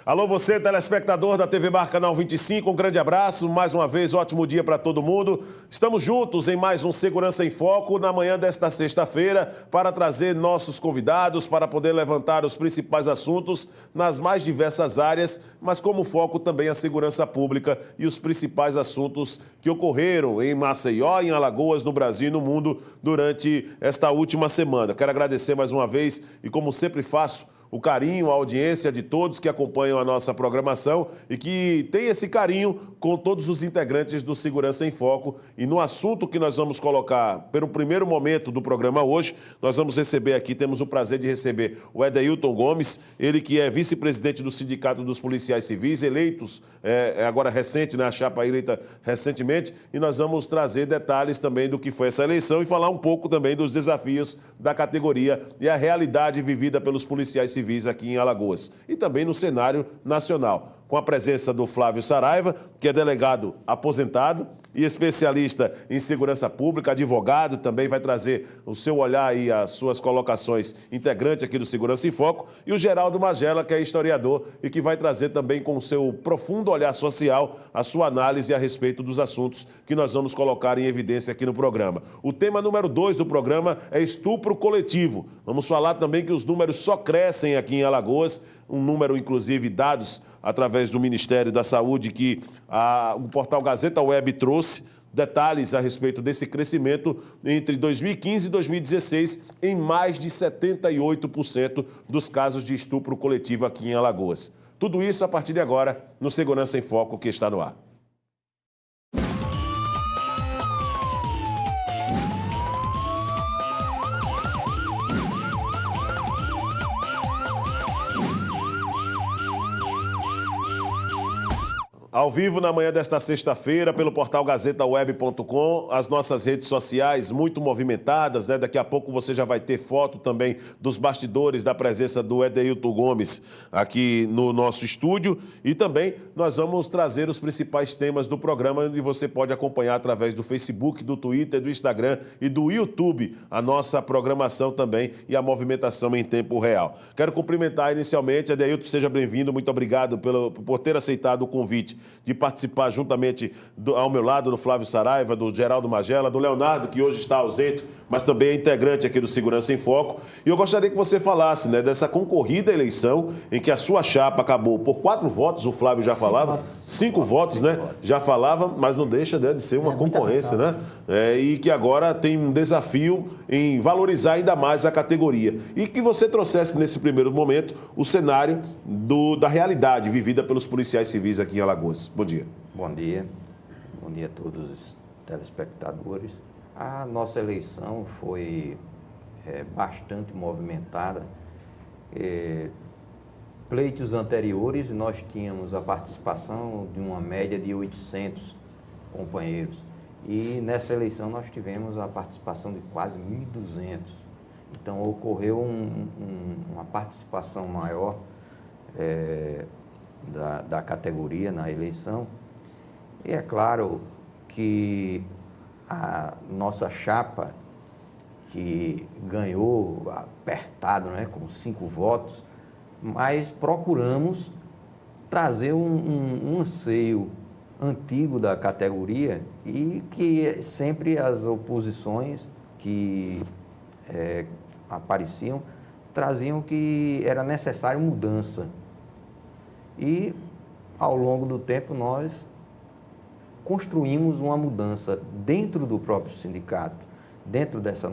Alô, você, telespectador da TV Bar Canal 25, um grande abraço, mais uma vez, ótimo dia para todo mundo. Estamos juntos em mais um Segurança em Foco na manhã desta sexta-feira para trazer nossos convidados, para poder levantar os principais assuntos nas mais diversas áreas, mas como foco também a segurança pública e os principais assuntos que ocorreram em Maceió, em Alagoas, no Brasil e no mundo durante esta última semana. Quero agradecer mais uma vez e, como sempre faço, o carinho, a audiência de todos que acompanham a nossa programação e que tem esse carinho com todos os integrantes do Segurança em Foco. E no assunto que nós vamos colocar pelo primeiro momento do programa hoje, nós vamos receber aqui, temos o prazer de receber o Edeilton Gomes, ele que é vice-presidente do Sindicato dos Policiais Civis, eleitos, agora recente, né, a chapa eleita recentemente, e nós vamos trazer detalhes também do que foi essa eleição e falar um pouco também dos desafios da categoria e a realidade vivida pelos policiais civis aqui em Alagoas e também no cenário nacional, com a presença do Flávio Saraiva, que é delegado aposentado e especialista em segurança pública, advogado, também vai trazer o seu olhar e as suas colocações, integrante aqui do Segurança em Foco, e o Geraldo Magela, que é historiador e que vai trazer também com o seu profundo olhar social a sua análise a respeito dos assuntos que nós vamos colocar em evidência aqui no programa. O tema número 2 do programa é estupro coletivo. Vamos falar também que os números só crescem aqui em Alagoas, um número, inclusive, dados através do Ministério da Saúde que o portal Gazeta Web trouxe detalhes a respeito desse crescimento entre 2015 e 2016 em mais de 78% dos casos de estupro coletivo aqui em Alagoas. Tudo isso a partir de agora no Segurança em Foco, que está no ar. Ao vivo na manhã desta sexta-feira, pelo portal gazetaweb.com, as nossas redes sociais muito movimentadas, né? Daqui a pouco você já vai ter foto também dos bastidores da presença do Edeilton Gomes aqui no nosso estúdio. E também nós vamos trazer os principais temas do programa, onde você pode acompanhar através do Facebook, do Twitter, do Instagram e do YouTube a nossa programação também e a movimentação em tempo real. Quero cumprimentar inicialmente, Edeilton, seja bem-vindo, muito obrigado por ter aceitado o convite de participar juntamente ao meu lado do Flávio Saraiva, do Geraldo Magela, do Leonardo, que hoje está ausente, mas também é integrante aqui do Segurança em Foco. E eu gostaria que você falasse, né, dessa concorrida eleição em que a sua chapa acabou por 4 votos, o Flávio já falava, 5 votos, né? Já falava, mas não deixa, né, de ser uma concorrência, né? E que agora tem um desafio em valorizar ainda mais a categoria. E que você trouxesse nesse primeiro momento o cenário da realidade vivida pelos policiais civis aqui em Alagoas. Bom dia. Bom dia. Bom dia a todos os telespectadores. A nossa eleição foi bastante movimentada. Pleitos anteriores, nós tínhamos a participação de uma média de 800 companheiros. E nessa eleição nós tivemos a participação de quase 1.200. Então ocorreu uma participação maior da categoria na eleição. E é claro que a nossa chapa, que ganhou apertado, né, com 5 votos, mas procuramos trazer um anseio antigo da categoria e que sempre as oposições que apareciam traziam que era necessário mudança. E, ao longo do tempo, nós construímos uma mudança dentro do próprio sindicato, dentro dessa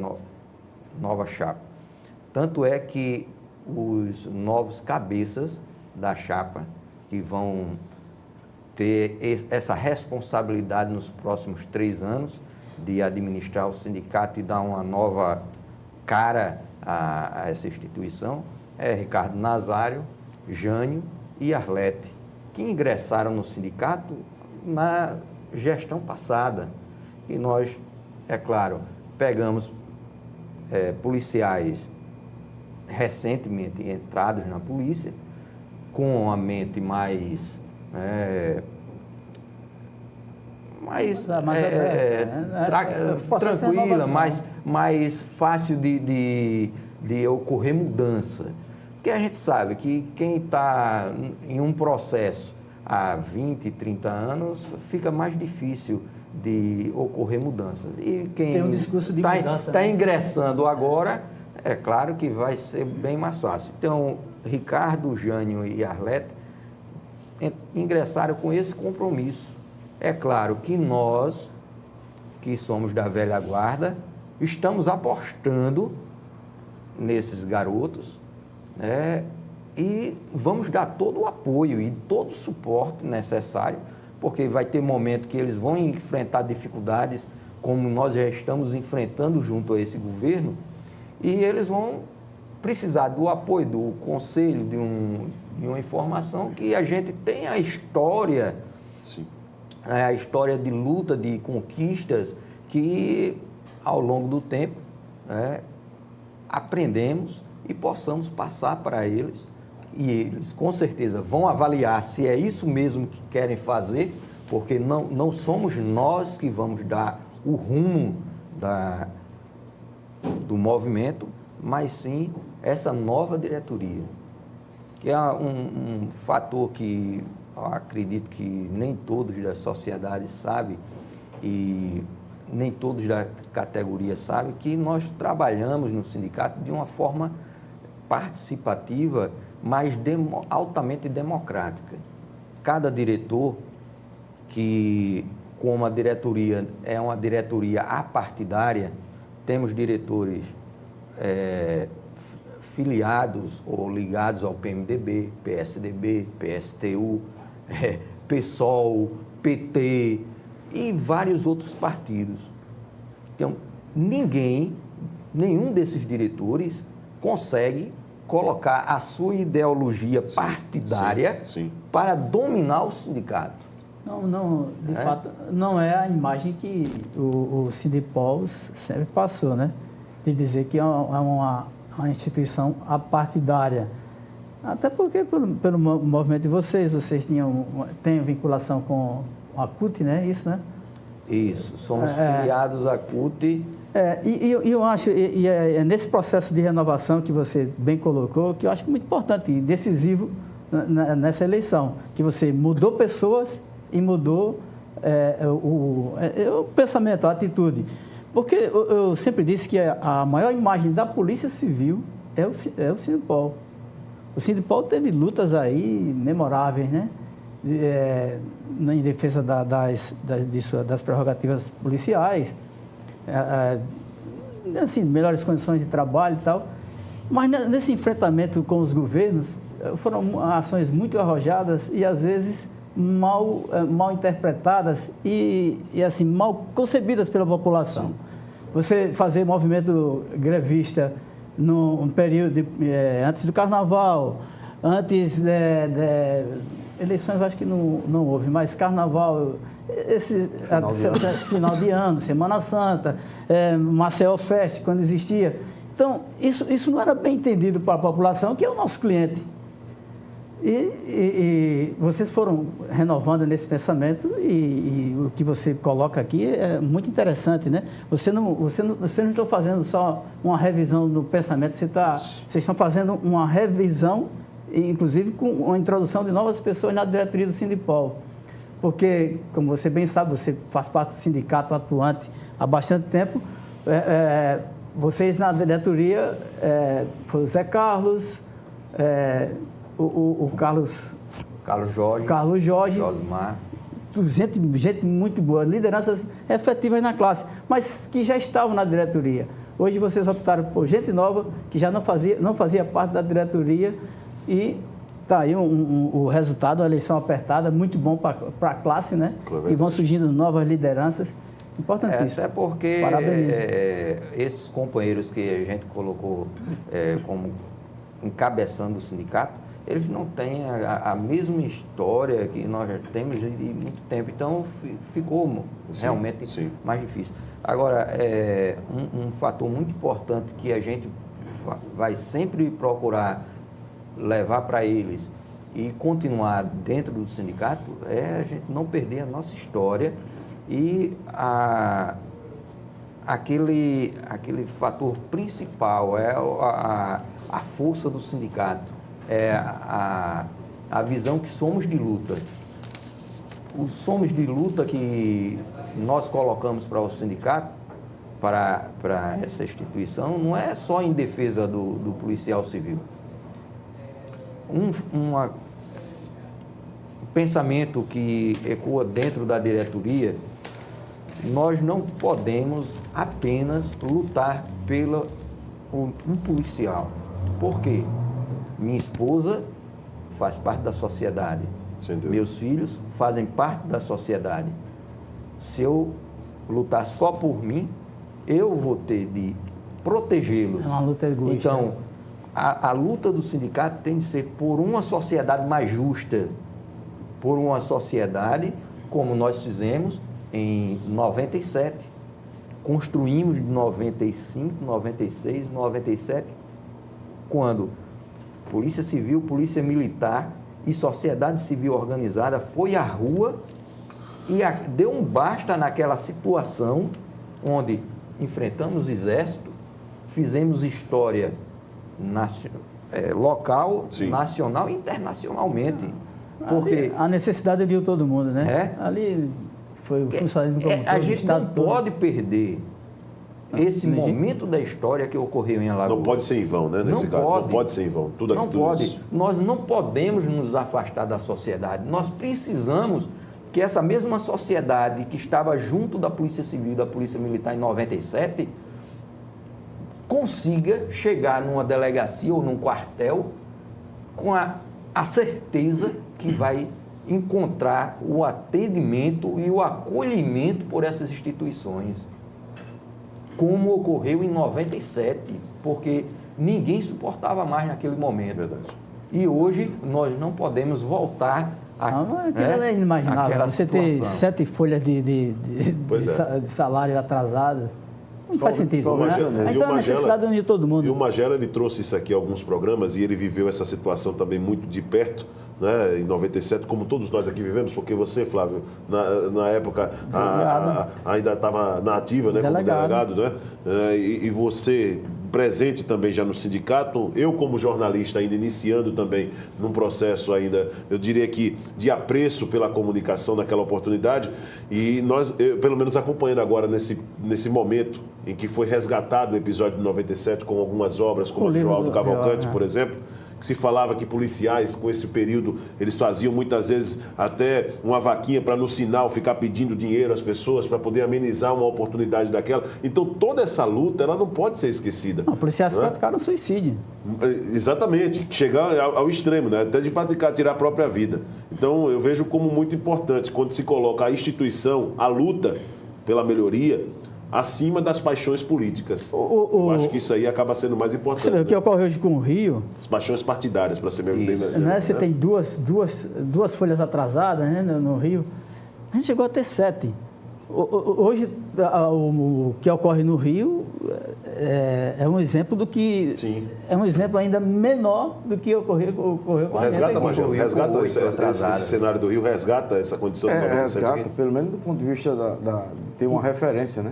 nova chapa. Tanto é que os novos cabeças da chapa, que vão ter essa responsabilidade nos próximos 3 anos de administrar o sindicato e dar uma nova cara a essa instituição, é Ricardo Nazário, Jânio e Arlete, que ingressaram no sindicato na gestão passada. E nós, é claro, pegamos policiais recentemente entrados na polícia, com uma mente mais tranquila, mais fácil de ocorrer mudança. Porque a gente sabe que quem está em um processo há 20, 30 anos, fica mais difícil de ocorrer mudanças. E quem Tem um discurso de mudança, está né? ingressando agora, é claro que vai ser bem mais fácil. Então, Ricardo, Jânio e Arlete ingressaram com esse compromisso. É claro que nós, que somos da velha guarda, estamos apostando nesses garotos, né? E vamos dar todo o apoio e todo o suporte necessário, porque vai ter momento que eles vão enfrentar dificuldades, como nós já estamos enfrentando junto a esse governo, e eles vão precisar do apoio, do conselho, de uma informação que a gente tem a história, Sim. a história de luta, de conquistas, que ao longo do tempo aprendemos e possamos passar para eles, e eles com certeza vão avaliar se é isso mesmo que querem fazer, porque não somos nós que vamos dar o rumo do movimento, mas sim essa nova diretoria, que é um fator que eu acredito que nem todos da sociedade sabem e nem todos da categoria sabem, que nós trabalhamos no sindicato de uma forma participativa, mas altamente democrática. Cada diretor, que como a diretoria é uma diretoria apartidária, temos diretores filiados ou ligados ao PMDB, PSDB, PSTU, PSOL, PT e vários outros partidos. Então, nenhum desses diretores consegue colocar a sua ideologia partidária para dominar o sindicato. Não, de fato, não é a imagem que o Sindipol sempre passou, né? De dizer que é uma instituição apartidária. Até porque, pelo movimento de vocês têm vinculação com a CUT, né? Isso, né? Isso, somos filiados à CUT. E eu acho, é nesse processo de renovação que você bem colocou, que eu acho muito importante e decisivo nessa eleição, que você mudou pessoas e mudou o pensamento, a atitude. Porque eu sempre disse que a maior imagem da Polícia Civil é o Sindipol. O Sindipol teve lutas aí memoráveis, né? Em defesa das prerrogativas policiais, assim, melhores condições de trabalho e tal. Mas nesse enfrentamento com os governos, foram ações muito arrojadas e, às vezes, mal interpretadas e assim, mal concebidas pela população. Você fazer movimento grevista num período antes do Carnaval, antes eleições, acho que não houve, mas Carnaval, final de ano, Semana Santa, Maceió Fest, quando existia. Então, isso não era bem entendido para a população, que é o nosso cliente. E vocês foram renovando nesse pensamento e o que você coloca aqui é muito interessante, né? Vocês não estão fazendo só uma revisão do pensamento, vocês estão fazendo uma revisão, inclusive com a introdução de novas pessoas na diretoria do Sindipol. Porque, como você bem sabe, você faz parte do sindicato atuante há bastante tempo. Vocês na diretoria, foi o Zé Carlos, o Carlos Jorge, Josmar. Gente muito boa, lideranças efetivas na classe, mas que já estavam na diretoria. Hoje vocês optaram por gente nova, que já não fazia parte da diretoria, e está aí o resultado, uma eleição apertada, muito bom para a classe, né? E vão surgindo novas lideranças. Importantíssimo. Até porque esses companheiros que a gente colocou como encabeçando o sindicato, eles não têm a mesma história que nós já temos de muito tempo. Então, ficou realmente mais difícil. Agora, um fator muito importante que a gente vai sempre procurar levar para eles e continuar dentro do sindicato é a gente não perder a nossa história e aquele fator principal, é a força do sindicato, é a visão que somos de luta. O somos de luta que nós colocamos para o sindicato, para essa instituição, não é só em defesa do policial civil. Um pensamento que ecoa dentro da diretoria: nós não podemos apenas lutar por um policial. Por quê? Minha esposa faz parte da sociedade. Meus filhos fazem parte da sociedade. Se eu lutar só por mim, eu vou ter de protegê-los. É uma luta egoísta. Então, a luta do sindicato tem de ser por uma sociedade mais justa, por uma sociedade como nós fizemos em 97, construímos de 95, 96, 97, quando Polícia Civil, Polícia Militar e sociedade civil organizada foi à rua e deu um basta naquela situação onde enfrentamos o exército, fizemos história local, Sim. nacional e internacionalmente. Porque a necessidade de todo mundo, né? É? Ali foi o funcionalismo como a todo, gente o não Estado todo. pode perder esse momento da história que ocorreu em Alagoas. Não pode ser em vão, né? Nesse Não caso. pode. Não pode ser em vão. Não pode. Nós não podemos nos afastar da sociedade. Nós precisamos que essa mesma sociedade que estava junto da Polícia Civil e da Polícia Militar em 97 consiga chegar numa delegacia ou num quartel com a certeza que vai encontrar o atendimento e o acolhimento por essas instituições, como ocorreu em 97, porque ninguém suportava mais naquele momento. Verdade. E hoje nós não podemos voltar Aquilo é inimaginável. àquela Você ter situação. 7 folhas de salário atrasadas. Não faz sentido, né? Então a necessidade de unir todo mundo. E o Magela, ele trouxe isso aqui em alguns programas e ele viveu essa situação também muito de perto, né, em 97, como todos nós aqui vivemos, porque você, Flávio, na época ainda estava na ativa, né, como delegado, né? E você presente também já no sindicato, eu como jornalista ainda iniciando também num processo ainda, eu diria que de apreço pela comunicação naquela oportunidade, e eu, pelo menos acompanhando agora nesse momento em que foi resgatado o episódio de 97 com algumas obras, como a de João do Cavalcante, por exemplo, que se falava que policiais, com esse período, eles faziam muitas vezes até uma vaquinha para no sinal ficar pedindo dinheiro às pessoas para poder amenizar uma oportunidade daquela. Então, toda essa luta, ela não pode ser esquecida. Não, policiais praticaram suicídio. Exatamente, chegar ao extremo, né? Até de praticar, tirar a própria vida. Então, eu vejo como muito importante, quando se coloca a instituição, a luta pela melhoria, acima das paixões políticas. Eu acho que isso aí acaba sendo mais importante. Você vê, o que ocorre hoje com o Rio... As paixões partidárias, para ser bem... Né? Você tem duas folhas atrasadas, né, no Rio. A gente chegou a ter 7. Hoje, o que ocorre no Rio é um exemplo do que... Sim. É um exemplo ainda menor do que ocorreu com a Resgata, Magela, resgata esse cenário do Rio, resgata essa condição do 97 resgata, pelo menos do ponto de vista de ter uma referência, né?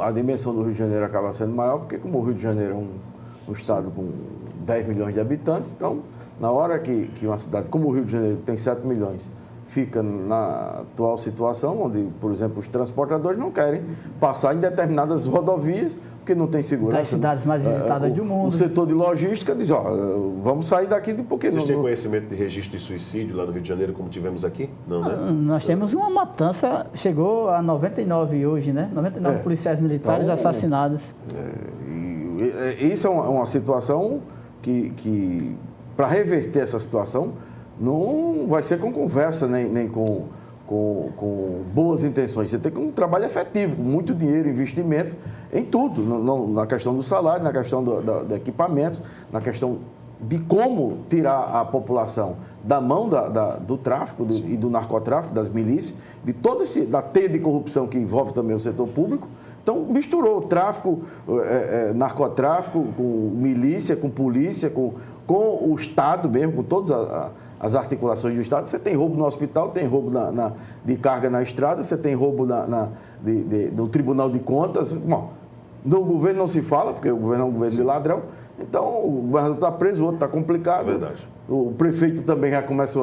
A dimensão do Rio de Janeiro acaba sendo maior, porque como o Rio de Janeiro é um estado com 10 milhões de habitantes, então, na hora que uma cidade como o Rio de Janeiro, que tem 7 milhões, fica na atual situação, onde, por exemplo, os transportadores não querem passar em determinadas rodovias, porque não tem segurança. Das cidades mais visitadas do mundo. O setor de logística diz, vamos sair daqui porque... Vocês têm conhecimento de registro de suicídio lá no Rio de Janeiro, como tivemos aqui? Não, né? Nós temos uma matança, chegou a 99 hoje, né? 99 policiais militares assassinados. Isso é uma situação que para reverter essa situação, não vai ser com conversa, nem com boas intenções. Você tem que um trabalho efetivo, com muito dinheiro, investimento em tudo, na questão do salário, na questão de equipamentos, na questão de como tirar a população da mão do tráfico e do narcotráfico, das milícias, de toda da teia de corrupção que envolve também o setor público. Então, misturou o tráfico, narcotráfico, com milícia, com polícia, com o Estado mesmo, com todos as articulações do Estado. Você tem roubo no hospital, tem roubo de carga na estrada, você tem roubo do Tribunal de Contas. Bom, no governo não se fala, porque o governo é um governo de ladrão. Então, o governador está preso, o outro está complicado. Verdade. O prefeito também já começa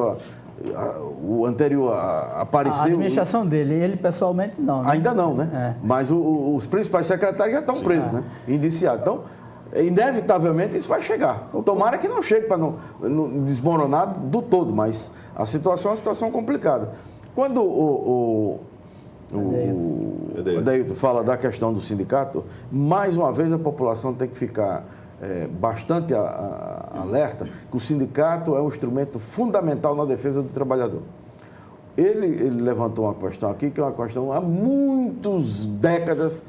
o anterior a aparecer. A administração dele, ele pessoalmente não, né? Ainda não, né? Mas os principais secretários já estão presos, né? Indiciados. Então, inevitavelmente isso vai chegar. Tomara que não chegue para não desmoronar do todo, mas a situação é uma situação complicada. Quando o Adeilton fala da questão do sindicato, mais uma vez a população tem que ficar bastante alerta que o sindicato é um instrumento fundamental na defesa do trabalhador. Ele levantou uma questão aqui, que é uma questão há muitas décadas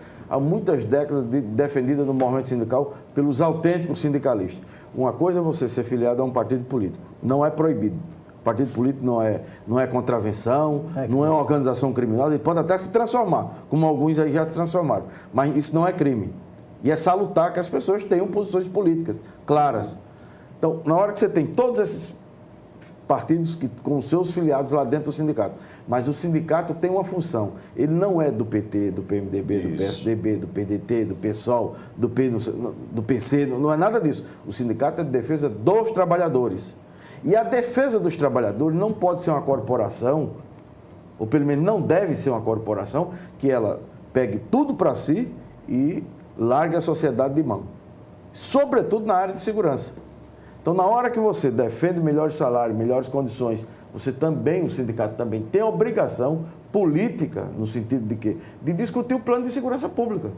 defendida no movimento sindical pelos autênticos sindicalistas. Uma coisa é você ser filiado a um partido político, não é proibido. Partido político não é contravenção, não é uma organização criminosa, ele pode até se transformar, como alguns aí já se transformaram, mas isso não é crime. E é salutar que as pessoas tenham posições políticas claras. Então, na hora que você tem todos esses partidos com seus filiados lá dentro do sindicato, mas o sindicato tem uma função, ele não é do PT, do PMDB, do PSDB, do PDT, do PSOL, do PC, não é nada disso. O sindicato é de defesa dos trabalhadores. E a defesa dos trabalhadores não pode ser uma corporação, ou pelo menos não deve ser uma corporação, que ela pegue tudo para si e largue a sociedade de mão. Sobretudo na área de segurança. Então, na hora que você defende melhores salários, melhores condições, você também, o sindicato também tem a obrigação política, no sentido de quê? De discutir o plano de segurança pública.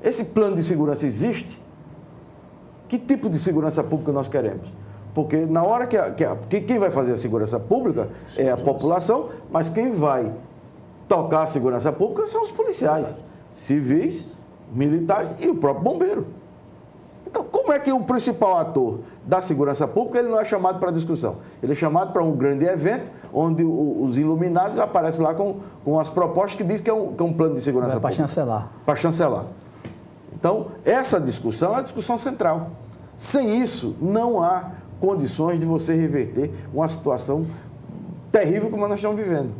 Esse plano de segurança existe? Que tipo de segurança pública nós queremos? Porque na hora que quem vai fazer a segurança pública é a população, mas quem vai tocar a segurança pública são os policiais, civis, militares e o próprio bombeiro. Então, como é que o principal ator da segurança pública ele não é chamado para discussão? Ele é chamado para um grande evento onde os iluminados aparecem lá com as propostas que dizem que é um plano de segurança pública. Para chancelar. Para chancelar. Então, essa discussão é a discussão central. Sem isso, não há condições de você reverter uma situação terrível como nós estamos vivendo.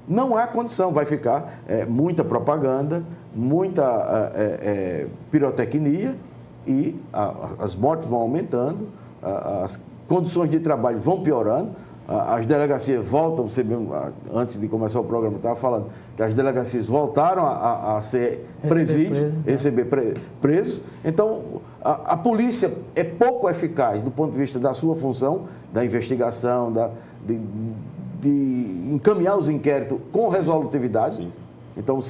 Não há condição, vai ficar muita propaganda, muita pirotecnia e as mortes vão aumentando, as condições de trabalho vão piorando, as delegacias voltam, você mesmo, antes de começar o programa, eu estava falando que as delegacias voltaram a ser presídios, receber presos. Então, a polícia é pouco eficaz do ponto de vista da sua função, da investigação, de encaminhar os inquéritos com resolutividade. Sim. Então,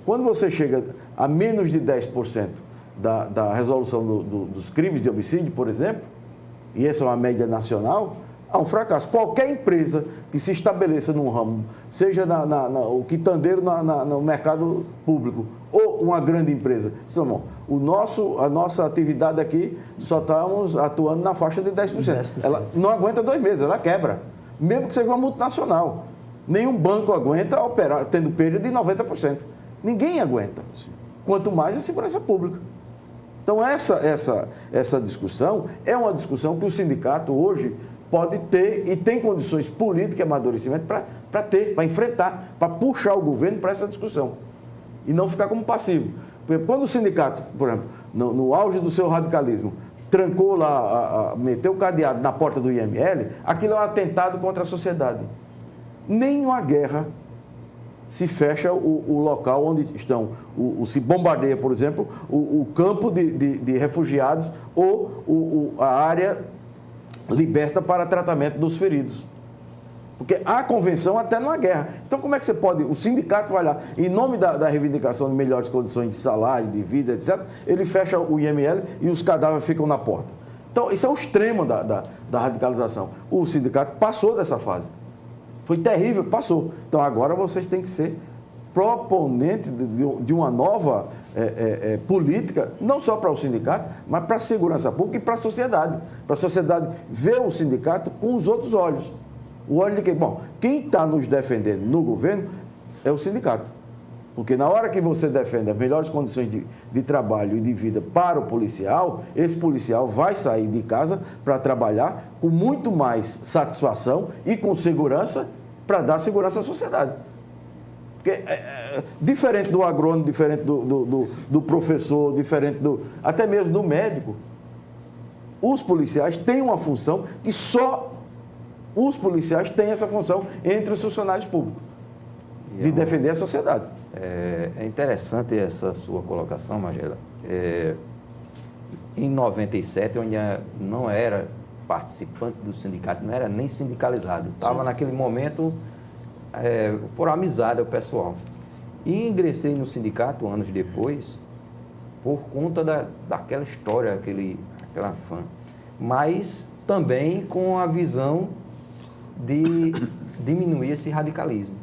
quando você chega a menos de 10% da resolução dos crimes de homicídio, por exemplo, e essa é uma média nacional, há um fracasso. Qualquer empresa que se estabeleça num ramo, seja o quitandeiro no mercado público ou uma grande empresa, a nossa atividade aqui só estamos atuando na faixa de 10%. Ela não aguenta 2 meses, ela quebra. Mesmo que seja uma multinacional. Nenhum banco aguenta operar tendo perda de 90%. Ninguém aguenta. Quanto mais a segurança pública. Então, essa discussão é uma discussão que o sindicato hoje pode ter e tem condições políticas e amadurecimento para enfrentar, para puxar o governo para essa discussão. E não ficar como passivo. Porque quando o sindicato, por exemplo, no auge do seu radicalismo, trancou lá, meteu o cadeado na porta do IML, aquilo é um atentado contra a sociedade. Nem uma guerra se fecha o local onde estão, se bombardeia, por exemplo, o campo de refugiados ou a área liberta para tratamento dos feridos. Porque há convenção até numa guerra. Então, como é que você pode... O sindicato vai lá, em nome da reivindicação de melhores condições de salário, de vida, etc., ele fecha o IML e os cadáveres ficam na porta. Então, isso é o extremo da radicalização. O sindicato passou dessa fase. Foi terrível, passou. Então, agora vocês têm que ser proponentes de uma nova política, não só para o sindicato, mas para a segurança pública e para a sociedade. Para a sociedade ver o sindicato com os outros olhos. O olho de quem? Bom, quem está nos defendendo no governo é o sindicato. Porque na hora que você defende as melhores condições de trabalho e de vida para o policial, esse policial vai sair de casa para trabalhar com muito mais satisfação e com segurança para dar segurança à sociedade. Porque, diferente do agrônomo, diferente do professor, diferente até mesmo do médico, os policiais têm uma função que só os policiais têm essa função entre os funcionários públicos, de defender a sociedade. É interessante essa sua colocação, Magela. Em 97, eu ainda não era participante do sindicato, não era nem sindicalizado. Estava naquele momento por amizade ao pessoal. E ingressei no sindicato anos depois por conta daquela história, aquela fã. Mas também com a visão de diminuir esse radicalismo.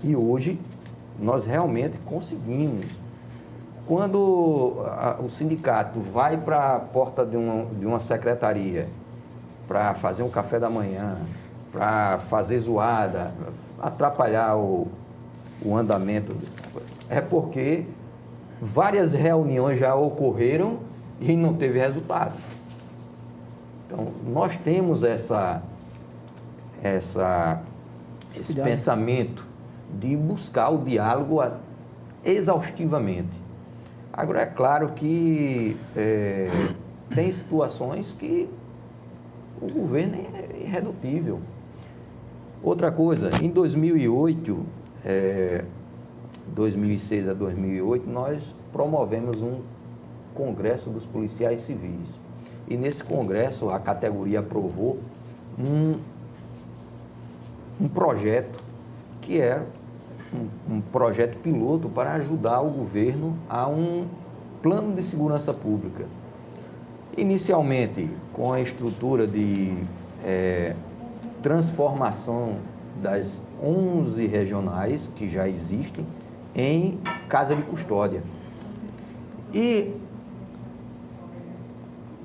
E hoje nós realmente conseguimos. Quando o sindicato vai para a porta de uma secretaria para fazer um café da manhã, para fazer zoada, atrapalhar o andamento, é porque várias reuniões já ocorreram e não teve resultado. Então, nós temos esse pensamento de buscar o diálogo exaustivamente. Agora, é claro que tem situações que o governo é irredutível. Outra coisa, em 2008, 2006 a 2008, nós promovemos um congresso dos policiais civis. E nesse congresso, a categoria aprovou um projeto que era um projeto piloto para ajudar o governo a um plano de segurança pública. Inicialmente, com a estrutura de transformação das 11 regionais que já existem em casa de custódia. E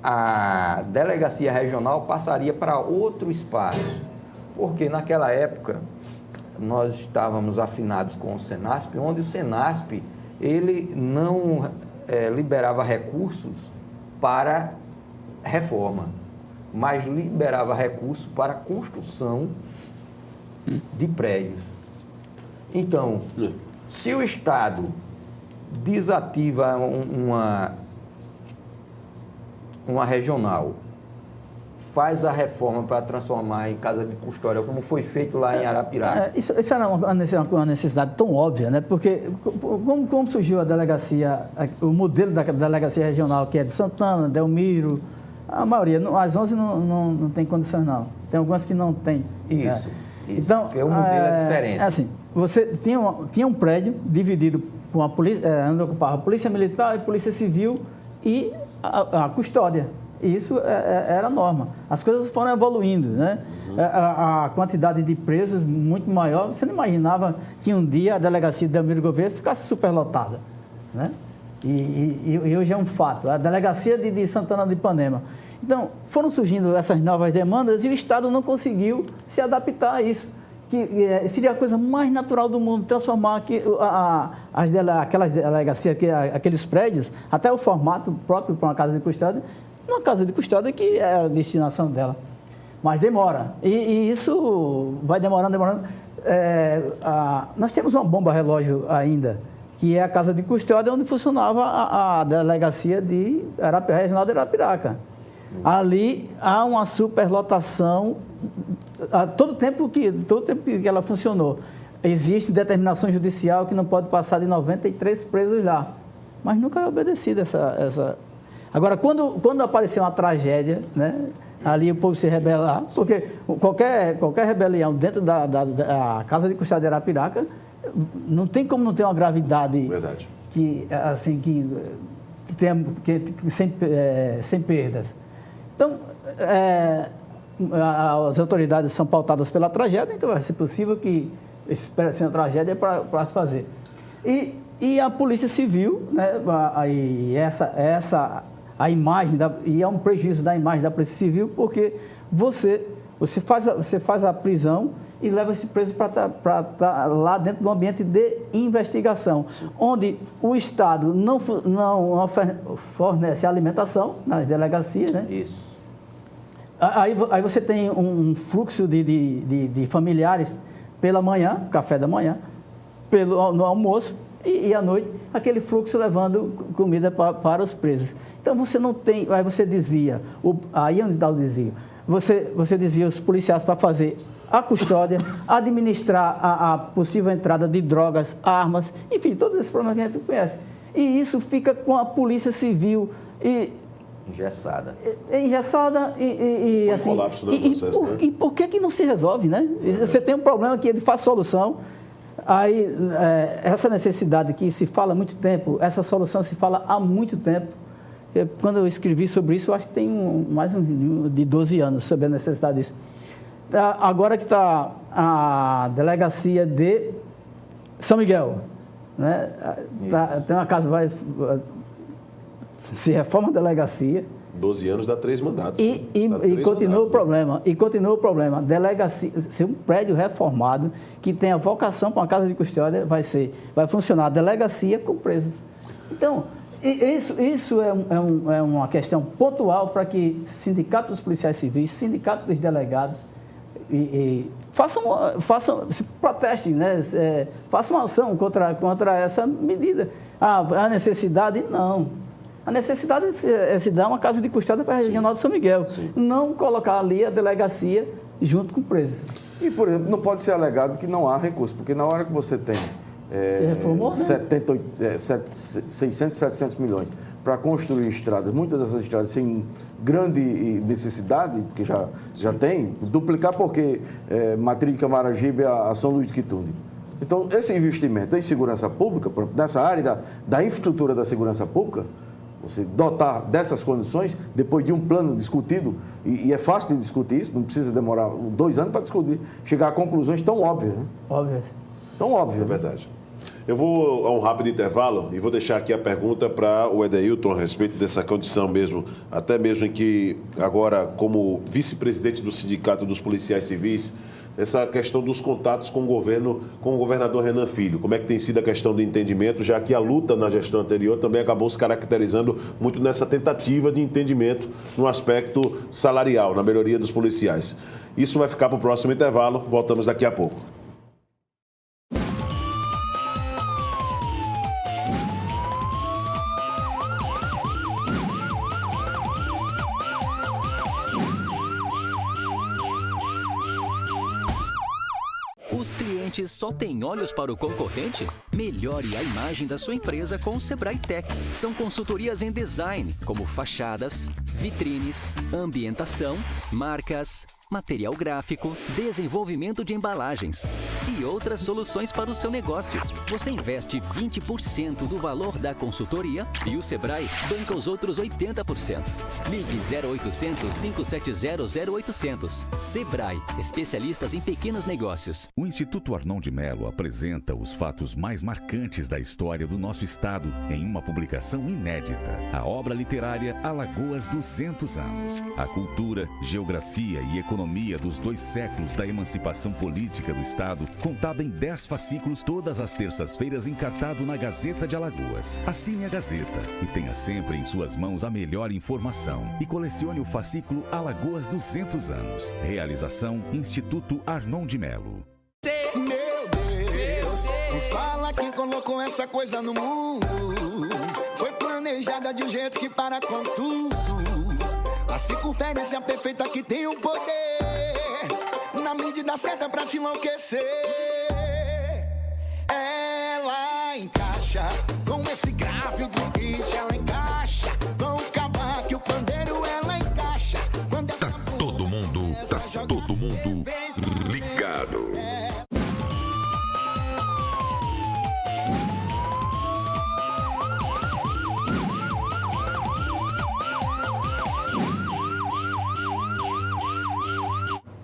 a delegacia regional passaria para outro espaço, porque naquela época nós estávamos afinados com o Senasp, onde o Senasp ele não liberava recursos para reforma, mas liberava recursos para construção de prédios. Então, se o Estado desativa uma regional, faz a reforma para transformar em casa de custódia, como foi feito lá em Arapiraca. Isso era uma necessidade tão óbvia, né? Porque como surgiu a delegacia, o modelo da delegacia regional, que é de Santana, Delmiro, a maioria, as 11 não tem condições não. Tem algumas que não tem. Isso. Então, porque o modelo é diferente. Assim, você tinha um prédio dividido com a polícia, onde ocupava a polícia militar, a polícia civil e a custódia. Isso era a norma. As coisas foram evoluindo, né? A quantidade de presos muito maior. Você não imaginava que um dia a delegacia de Delmiro Gouveia ficasse superlotada, né? E hoje é um fato. A delegacia de Santana de Ipanema. Então, foram surgindo essas novas demandas e o Estado não conseguiu se adaptar a isso. Que seria a coisa mais natural do mundo, transformar aquelas delegacias, aqueles prédios, até o formato próprio para uma casa de custódia, numa casa de custódia que é a destinação dela. Mas demora. E isso vai demorando. Nós temos uma bomba relógio ainda, que é a casa de custódia onde funcionava a delegacia regional de Arapiraca. Ali há uma superlotação todo tempo que ela funcionou. Existe determinação judicial que não pode passar de 93 presos lá. Mas nunca é obedecida essa... Agora, quando aparecer uma tragédia, né, ali o povo se rebelar, porque qualquer rebelião dentro da casa de custódia de Arapiraca, não tem como não ter uma gravidade sem perdas. Então, as autoridades são pautadas pela tragédia, então vai ser possível que espera-se uma tragédia para se fazer. E a Polícia Civil, né, a imagem, e é um prejuízo da imagem da Polícia Civil, porque você faz a prisão e leva esse preso para estar lá dentro do ambiente de investigação, onde o Estado não fornece alimentação nas delegacias, né? Isso. Aí você tem um fluxo de familiares pela manhã, café da manhã, no almoço e à noite, aquele fluxo levando comida para os presos. Então você não tem, aí você desvia, aí onde dá o desvio, você desvia os policiais para fazer a custódia, administrar a possível entrada de drogas, armas, enfim, todos esses problemas que a gente conhece. E isso fica com a Polícia Civil Engessada. Engessada e assim. Colapso, né, processo, né? E por que não se resolve, né? Você tem um problema que ele faz solução. Aí, essa necessidade que se fala há muito tempo, essa solução se fala há muito tempo. Quando eu escrevi sobre isso, eu acho que tem mais de 12 anos sobre a necessidade disso. Agora que está a delegacia de São Miguel, né? Tem uma casa, se reforma a delegacia. 12 anos dá 3 mandatos. E continua o problema. E continua o problema. Delegacia, ser um prédio reformado que tenha vocação para uma casa de custódia, vai funcionar a delegacia com presos. Então, isso é uma questão pontual para que sindicato dos policiais civis, sindicato dos delegados, se protestem, né? Façam uma ação contra essa medida. A necessidade, não. A necessidade é se dar uma casa de custódia para a Regional de São Miguel. Sim. Não colocar ali a delegacia junto com o preso. E, por exemplo, não pode ser alegado que não há recurso, porque na hora que você tem 600, 700 milhões para construir estradas, muitas dessas estradas sem grande necessidade, porque já tem, duplicar porque Matriz de Camaragibe a São Luís de Quitune. Então, esse investimento em segurança pública, nessa área da infraestrutura da segurança pública, você dotar dessas condições, depois de um plano discutido, e é fácil de discutir isso, não precisa demorar 2 anos para discutir, chegar a conclusões tão óbvias, né? Óbvias. Tão óbvias. É verdade. Eu vou a um rápido intervalo e vou deixar aqui a pergunta para o Edeilton a respeito dessa condição mesmo, até mesmo em que agora, como vice-presidente do Sindicato dos Policiais Civis, essa questão dos contatos com o governo, com o governador Renan Filho. Como é que tem sido a questão do entendimento, já que a luta na gestão anterior também acabou se caracterizando muito nessa tentativa de entendimento no aspecto salarial, na melhoria dos policiais. Isso vai ficar para o próximo intervalo, voltamos daqui a pouco. Os clientes só têm olhos para o concorrente? Melhore a imagem da sua empresa com o Sebrae Tech. São consultorias em design, como fachadas, vitrines, ambientação, marcas, material gráfico, desenvolvimento de embalagens e outras soluções para o seu negócio. Você investe 20% do valor da consultoria e o Sebrae banca os outros 80%. Ligue 0800 570 0800. Sebrae, especialistas em pequenos negócios. O Instituto Arnon de Melo apresenta os fatos mais marcantes da história do nosso estado em uma publicação inédita. A obra literária Alagoas 200 anos. A cultura, geografia e economia dos 2 séculos da emancipação política do estado, contada em 10 fascículos todas as terças-feiras, encartado na Gazeta de Alagoas. Assine a Gazeta e tenha sempre em suas mãos a melhor informação. E colecione o fascículo Alagoas 200 anos. Realização Instituto Arnon de Melo. Meu Deus, me fala quem colocou essa coisa no mundo. Foi planejada de um jeito que para com tudo. A circunferência perfeita que tem um poder na medida certa pra te enlouquecer. Ela encaixa com esse grave do beat, ela encaixa com o cavaco e o pandeiro, ela encaixa. Quando Tá todo mundo ligado.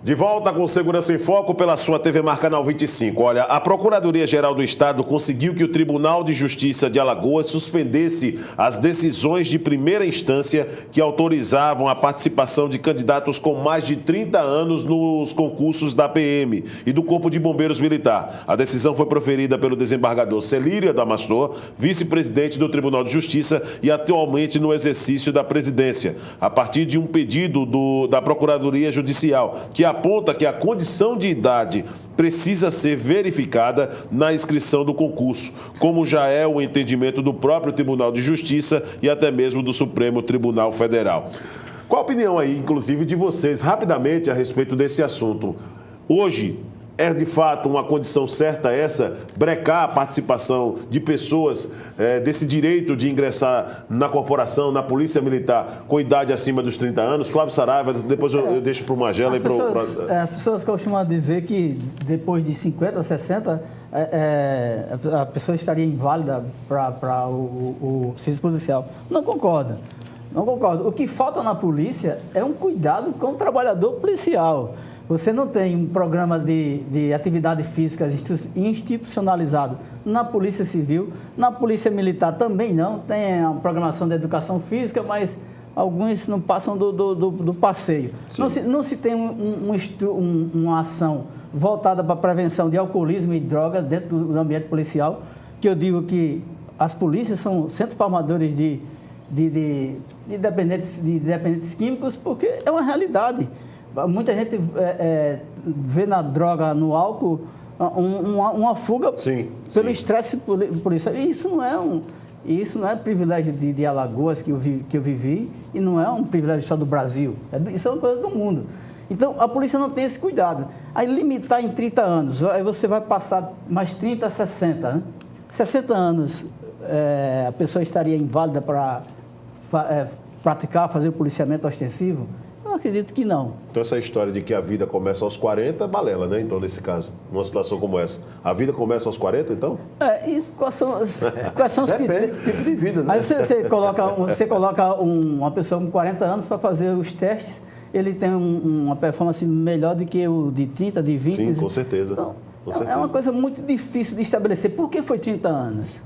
De volta com Segurança em Foco pela sua TV Mar Canal 25. Olha, a Procuradoria-Geral do Estado conseguiu que o Tribunal de Justiça de Alagoas suspendesse as decisões de primeira instância que autorizavam a participação de candidatos com mais de 30 anos nos concursos da PM e do Corpo de Bombeiros Militar. A decisão foi proferida pelo desembargador Celírio Adamastor, vice-presidente do Tribunal de Justiça e atualmente no exercício da presidência, a partir de um pedido da Procuradoria Judicial, que aponta que a condição de idade precisa ser verificada na inscrição do concurso, como já é o entendimento do próprio Tribunal de Justiça e até mesmo do Supremo Tribunal Federal. Qual a opinião aí, inclusive, de vocês, rapidamente, a respeito desse assunto? Hoje, é de fato uma condição certa essa, brecar a participação de pessoas desse direito de ingressar na corporação, na Polícia Militar, com idade acima dos 30 anos? Flávio Saraiva, depois eu deixo para o Magela. As pessoas costumam dizer que depois de 50, 60, a pessoa estaria inválida para o serviço policial. Não concordo. Não concordo. O que falta na polícia é um cuidado com o trabalhador policial. Você não tem um programa de atividade física institucionalizado na Polícia Civil, na Polícia Militar também não. Tem a programação de educação física, mas alguns não passam do passeio. Não se tem uma ação voltada para a prevenção de alcoolismo e droga dentro do ambiente policial, que eu digo que as polícias são centros formadores de dependentes químicos, porque é uma realidade. Muita gente vê na droga, no álcool, uma fuga pelo estresse policial. E isso não é privilégio de Alagoas que eu vivi e não é um privilégio só do Brasil. Isso é uma coisa do mundo. Então, a polícia não tem esse cuidado. Aí, limitar em 30 anos, aí você vai passar mais 30 a 60. Né? 60 anos, a pessoa estaria inválida para fazer o policiamento ostensivo? Eu acredito que não. Então, essa história de que a vida começa aos 40 é balela, né? Então, nesse caso, numa situação como essa. A vida começa aos 40, então? Quais são os Depende do tipo de vida, né? Aí você coloca uma pessoa com 40 anos para fazer os testes, ele tem uma performance melhor do que o de 30, de 20. Sim, com certeza. Então, com certeza. É uma coisa muito difícil de estabelecer. Por que foi 30 anos?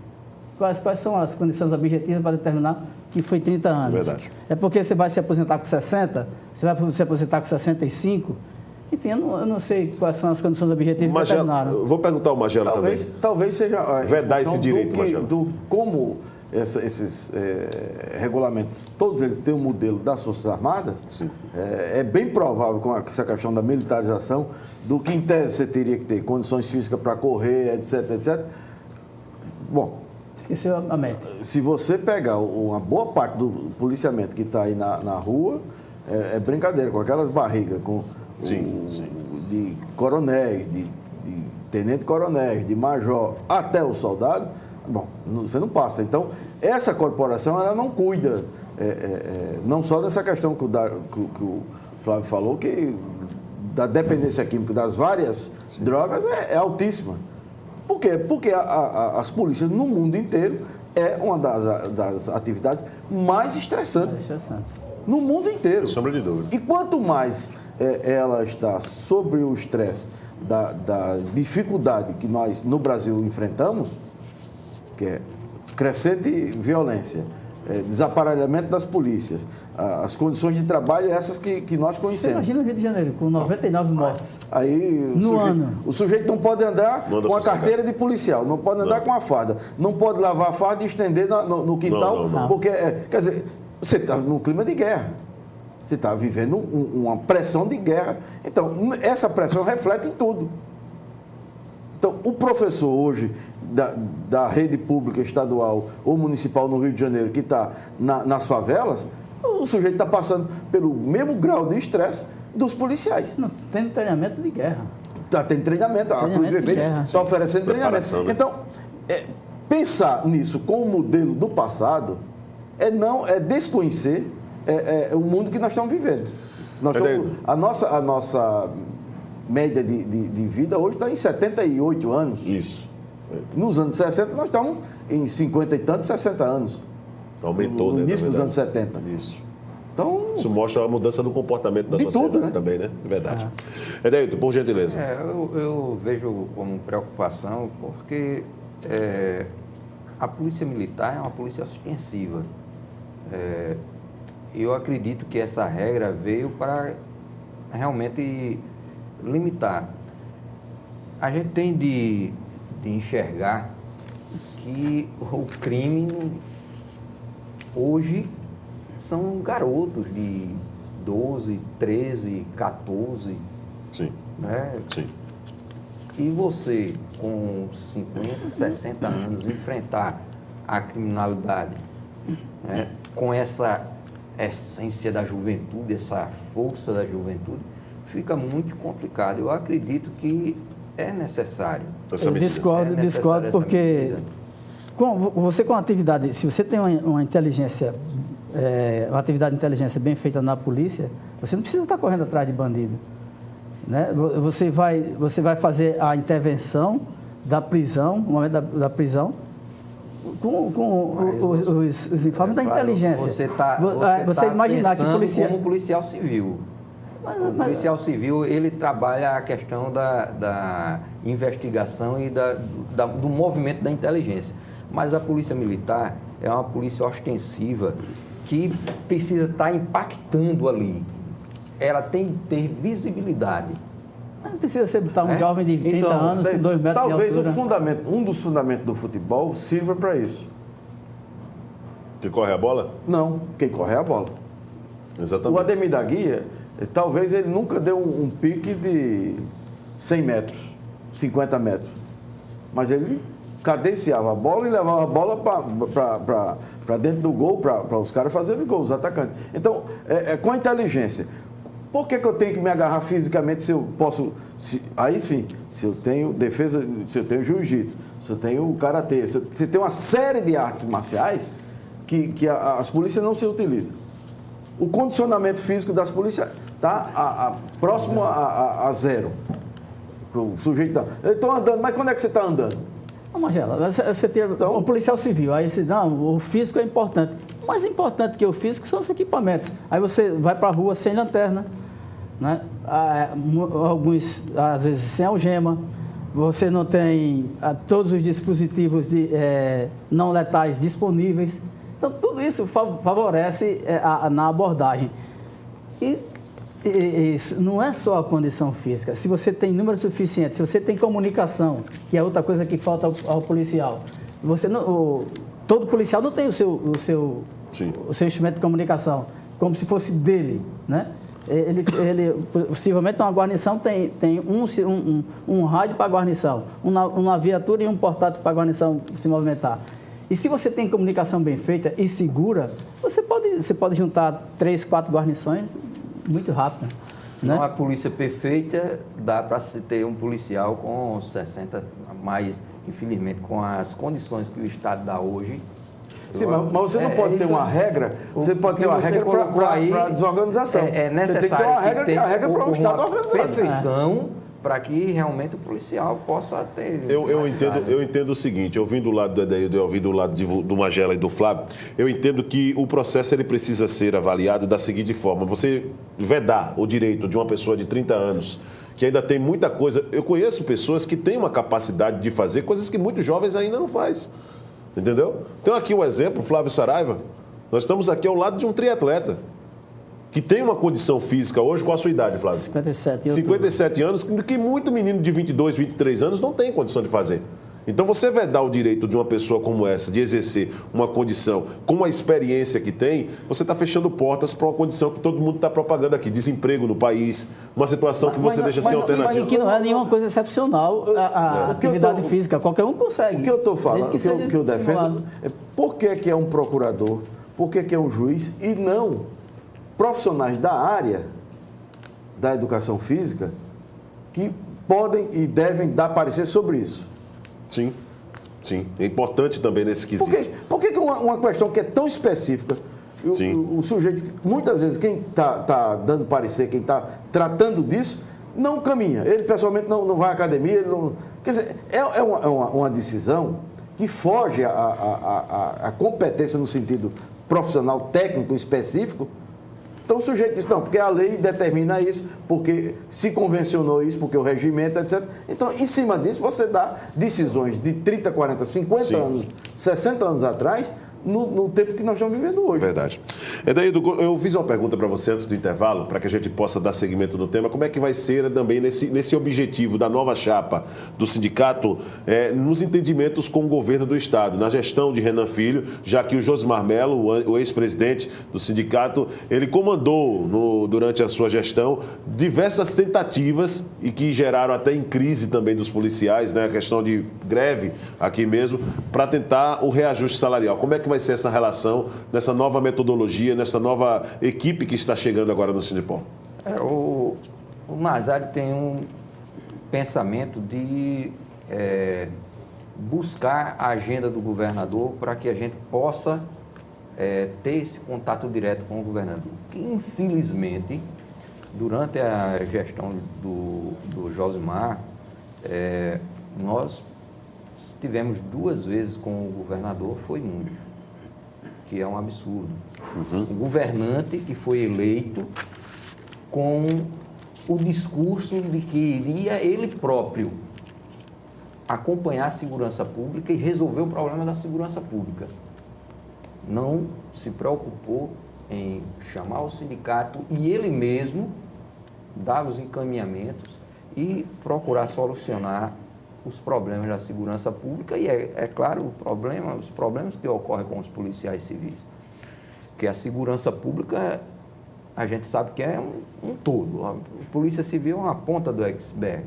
Quais são as condições objetivas para determinar que foi 30 anos? Verdade. É porque você vai se aposentar com 60? Você vai se aposentar com 65? Enfim, eu não sei quais são as condições objetivas que determinaram. Vou perguntar ao Magela também. Talvez seja vedar esse direito, Magela. Como esses regulamentos, todos eles têm um modelo das Forças Armadas, é bem provável com essa questão da militarização, do que em tese você teria que ter condições físicas para correr, etc, etc. Bom, esqueceu a meta. Se você pegar uma boa parte do policiamento que está aí na rua, é brincadeira, com aquelas barrigas de coronéis, de tenente-coronéis, de major, até o soldado, bom, você não passa. Então, essa corporação, ela não cuida, não só dessa questão que o Flávio falou, que da dependência química das várias drogas é altíssima. Por quê? Porque as polícias no mundo inteiro é uma das atividades mais estressantes. No mundo inteiro. Sem sombra de dúvida. E quanto mais ela está sobre o estresse da dificuldade que nós no Brasil enfrentamos, que é crescente violência, desaparelhamento das polícias, as condições de trabalho essas que nós conhecemos. Você imagina o Rio de Janeiro, com 99 mortes. Aí o sujeito não pode andar com a carteira de policial, não pode andar com a farda, não pode lavar a farda e estender no quintal, porque, quer dizer, você está num clima de guerra. Você está vivendo uma pressão de guerra. Então, essa pressão reflete em tudo. Então, o professor hoje da rede pública estadual ou municipal no Rio de Janeiro que está nas favelas, o sujeito está passando pelo mesmo grau de estresse dos policiais. Não, tem treinamento de guerra. Tem treinamento, a Cruz Vermelha está oferecendo treinamento. Né? Então, pensar nisso com o modelo do passado é desconhecer o mundo que nós estamos vivendo. A nossa média de vida hoje está em 78 anos. Isso. Nos anos 60, nós estamos em 50 e tantos, 60 anos. Aumentou, no né? início dos anos 70. Isso. Então, Isso mostra a mudança do comportamento da De sociedade tudo, né? também, né? É verdade. Edeilton, por gentileza. Eu vejo como preocupação porque a polícia militar é uma polícia ostensiva. Eu acredito que essa regra veio para realmente limitar. A gente tem de enxergar que o crime hoje são garotos de 12, 13, 14, Sim, né? sim. E você, com 50, 60 anos, enfrentar a criminalidade, né, com essa essência da juventude, essa força da juventude, fica muito complicado. Eu acredito que é necessário. Essa Eu medida. discordo, É discordo necessária porque essa medida. você com atividade, se você tem uma inteligência, uma atividade de inteligência bem feita na polícia, você não precisa estar correndo atrás de bandido. Né? Você vai fazer a intervenção da prisão, no momento da prisão, com os informes da inteligência. Você imaginar que policial... como policial civil. O policial civil, ele trabalha a questão da investigação e do movimento da inteligência. Mas a polícia militar é uma polícia ostensiva que precisa estar impactando ali. Ela tem que ter visibilidade. Não precisa ser um jovem de 30 Então, anos, com 2 metros talvez de altura. um dos fundamentos do futebol sirva para isso. Que corre a bola? Não, quem corre é a bola. O Exatamente. Ademir da Guia, talvez ele nunca deu um pique de 100 metros, 50 metros. Mas ele cadenciava a bola e levava a bola para dentro do gol, para os caras fazerem gol, os atacantes. Então, com a inteligência. Por que eu tenho que me agarrar fisicamente se eu posso... aí sim, se eu tenho defesa, se eu tenho jiu-jitsu, se eu tenho karatê, se tem uma série de artes marciais que as polícias não se utilizam. O condicionamento físico das polícias está próximo a zero. O sujeito está... Estão andando, mas quando é que você está andando? Não, Magela, você tem o policial civil, aí você não, o físico é importante. O mais importante que o físico são os equipamentos. Aí você vai para a rua sem lanterna, né? Alguns, às vezes, sem algema. Você não tem todos os dispositivos não letais disponíveis. Então, tudo isso favorece na abordagem. E isso não é só a condição física. Se você tem número suficiente, se você tem comunicação, que é outra coisa que falta ao policial, todo policial não tem o seu instrumento de comunicação, como se fosse dele, né? Ele possivelmente uma guarnição tem um rádio para a guarnição, uma viatura e um portátil para a guarnição se movimentar. E se você tem comunicação bem feita e segura, você pode juntar 3, 4 guarnições muito rápido. Né? Não, a polícia perfeita dá para se ter um policial com 60, mas infelizmente com as condições que o Estado dá hoje. Sim, mas você não pode ter uma regra, você pode ter uma regra para a desorganização. É necessário você tem que ter uma regra, que é a regra para o Estado organizado. Perfeição para que realmente o policial possa ter... Eu entendo o seguinte, ouvindo o lado do Edeilton e ouvindo o lado do Magela e do Flávio, eu entendo que o processo ele precisa ser avaliado da seguinte forma: você vedar o direito de uma pessoa de 30 anos, que ainda tem muita coisa... Eu conheço pessoas que têm uma capacidade de fazer coisas que muitos jovens ainda não fazem. Entendeu? Então aqui um exemplo, Flávio Saraiva. Nós estamos aqui ao lado de um triatleta que tem uma condição física hoje. Qual a sua idade, Flávio? 57 anos, que muito menino de 22, 23 anos não tem condição de fazer. Então você vai dar o direito de uma pessoa como essa de exercer uma condição com a experiência que tem, você está fechando portas para uma condição que todo mundo está propagando aqui, desemprego no país, uma situação que você deixa sem alternativa. Mas que não é nenhuma coisa excepcional a atividade física, qualquer um consegue. O que eu estou falando, o que eu defendo, é por que é um procurador, por que é um juiz e não profissionais da área da educação física que podem e devem dar parecer sobre isso. Sim, sim. É importante também nesse quesito. Por que uma questão que é tão específica, o sujeito, muitas vezes, quem está dando parecer, quem está tratando disso, não caminha. Ele, pessoalmente, não vai à academia. Ele não, quer dizer, é uma decisão que foge à competência no sentido profissional, técnico, específico, Então o sujeito diz, não, porque a lei determina isso, porque se convencionou isso, porque o regimento, etc. Então, em cima disso, você dá decisões de 30, 40, 50 Sim. anos, 60 anos atrás, no tempo que nós estamos vivendo hoje. Verdade. Edaildo, eu fiz uma pergunta para você antes do intervalo, para que a gente possa dar seguimento no tema. Como é que vai ser também nesse objetivo da nova chapa do sindicato, nos entendimentos com o governo do Estado, na gestão de Renan Filho, já que o Josmar Melo, o ex-presidente do sindicato, ele comandou durante a sua gestão diversas tentativas e que geraram até em crise também dos policiais, né, a questão de greve aqui mesmo, para tentar o reajuste salarial. Como é que vai ser essa relação nessa nova metodologia, nessa nova equipe que está chegando agora no Sindipol? O Nazário tem um pensamento de buscar a agenda do governador para que a gente possa ter esse contato direto com o governador. Que, infelizmente, durante a gestão do Josimar, nós tivemos 2 vezes com o governador, foi muito, que é um absurdo. Um governante que foi eleito com o discurso de que iria ele próprio acompanhar a segurança pública e resolver o problema da segurança pública. Não se preocupou em chamar o sindicato e ele mesmo dar os encaminhamentos e procurar solucionar os problemas da segurança pública e, é claro, os problemas que ocorrem com os policiais civis. Porque a segurança pública, a gente sabe que é um todo. A Polícia Civil é uma ponta do iceberg.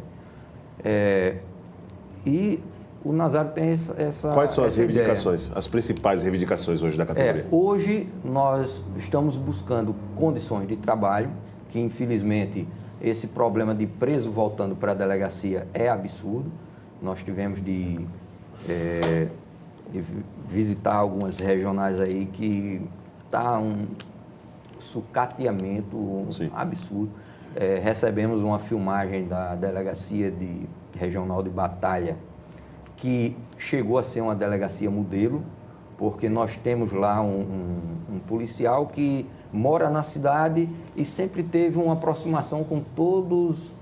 E o Nazário tem essa Quais são as reivindicações, ideia. as principais reivindicações hoje da categoria? Hoje nós estamos buscando condições de trabalho, que infelizmente esse problema de preso voltando para a delegacia é absurdo. Nós tivemos de visitar algumas regionais aí que está um sucateamento absurdo. Recebemos uma filmagem da delegacia regional de Batalha, que chegou a ser uma delegacia modelo, porque nós temos lá um policial que mora na cidade e sempre teve uma aproximação com todos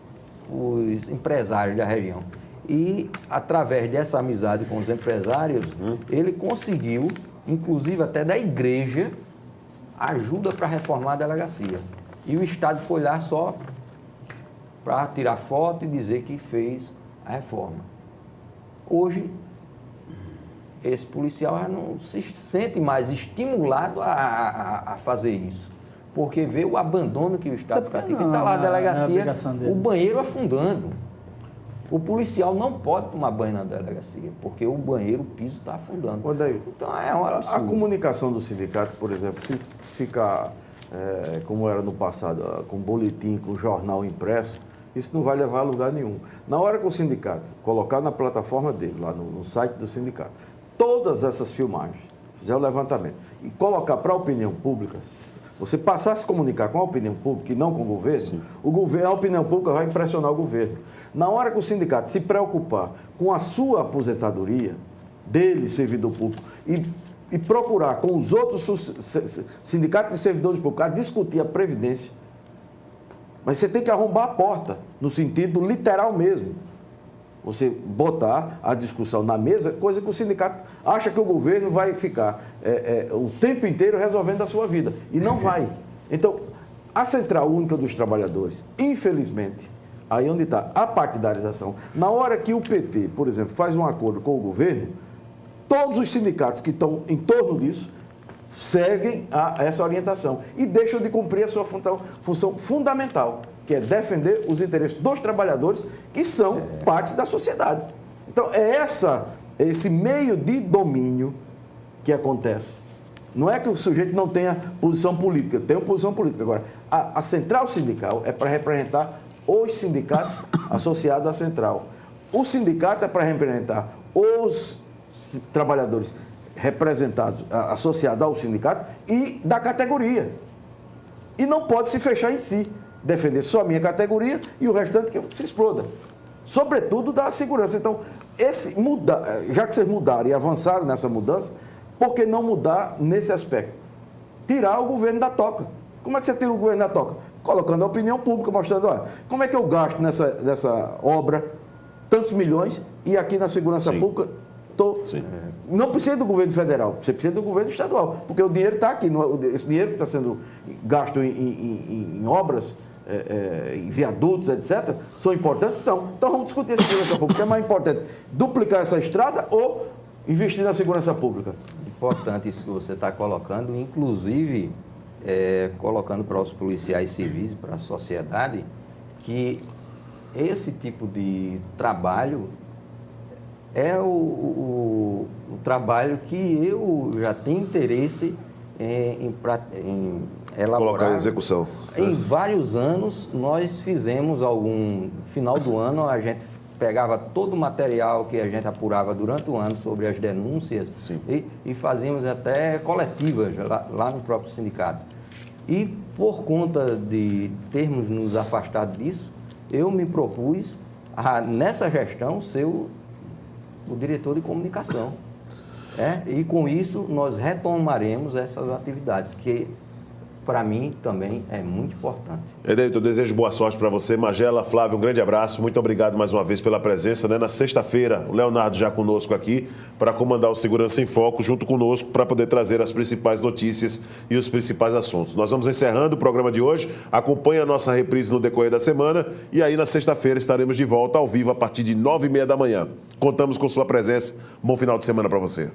os empresários da região. E, através dessa amizade com os empresários, ele conseguiu, inclusive até da igreja, ajuda para reformar a delegacia. E o Estado foi lá só para tirar foto e dizer que fez a reforma. Hoje, esse policial já não se sente mais estimulado a fazer isso, porque vê o abandono que o Estado pratica. Está lá a delegacia, o banheiro afundando. O policial não pode tomar banho na delegacia, porque o banheiro, o piso está afundando. Então é um absurdo. A comunicação do sindicato, por exemplo, se ficar como era no passado, com boletim, com jornal impresso, isso não vai levar a lugar nenhum. Na hora que o sindicato colocar na plataforma dele, lá no site do sindicato, todas essas filmagens, fizer o levantamento e colocar para a opinião pública, você passar a se comunicar com a opinião pública e não com o governo, a opinião pública vai impressionar o governo. Na hora que o sindicato se preocupar com a sua aposentadoria, dele, servidor público, e procurar com os outros sindicatos de servidores públicos a discutir a previdência, mas você tem que arrombar a porta, no sentido literal mesmo. Você botar a discussão na mesa, coisa que o sindicato acha que o governo vai ficar o tempo inteiro resolvendo a sua vida. E não vai. Então, a Central Única dos Trabalhadores, infelizmente, aí onde está a partidarização, na hora que o PT, por exemplo, faz um acordo com o governo, todos os sindicatos que estão em torno disso seguem essa orientação e deixam de cumprir a sua função fundamental, que é defender os interesses dos trabalhadores, que são parte da sociedade. Então, é esse meio de domínio que acontece. Não é que o sujeito não tenha posição política, tem uma posição política. Agora, a central sindical é para representar os sindicatos associados à central. O sindicato é para representar os trabalhadores representados, associados ao sindicato e da categoria. E não pode se fechar em si, defender só a minha categoria e o restante que se exploda. Sobretudo da segurança. Então, já que vocês mudaram e avançaram nessa mudança, por que não mudar nesse aspecto? Tirar o governo da toca. Como é que você tira o governo da toca? Colocando a opinião pública, mostrando, olha, como é que eu gasto nessa obra tantos milhões e aqui na segurança pública não precisa do governo federal, você precisa do governo estadual, porque o dinheiro está aqui, esse dinheiro que está sendo gasto em obras, em viadutos, etc., são importantes. Então vamos discutir a segurança pública. É mais importante duplicar essa estrada ou investir na segurança pública? Importante isso que você está colocando, inclusive colocando para os policiais civis, para a sociedade, que esse tipo de trabalho é o trabalho que eu já tenho interesse em elaborar. Colocar em execução. Em vários anos, nós fizemos final do ano, a gente pegava todo o material que a gente apurava durante o ano sobre as denúncias e fazíamos até coletivas lá no próprio sindicato. E por conta de termos nos afastado disso, eu me propus nessa gestão, ser o diretor de comunicação. E com isso nós retomaremos essas atividades, que para mim também é muito importante. Edeilton, eu desejo boa sorte para você. Magela, Flávio, um grande abraço. Muito obrigado mais uma vez pela presença. Na sexta-feira, o Leonardo já conosco aqui para comandar o Segurança em Foco, junto conosco, para poder trazer as principais notícias e os principais assuntos. Nós vamos encerrando o programa de hoje. Acompanhe a nossa reprise no decorrer da semana e aí na sexta-feira estaremos de volta ao vivo a partir de 9h30 da manhã. Contamos com sua presença. Bom final de semana para você.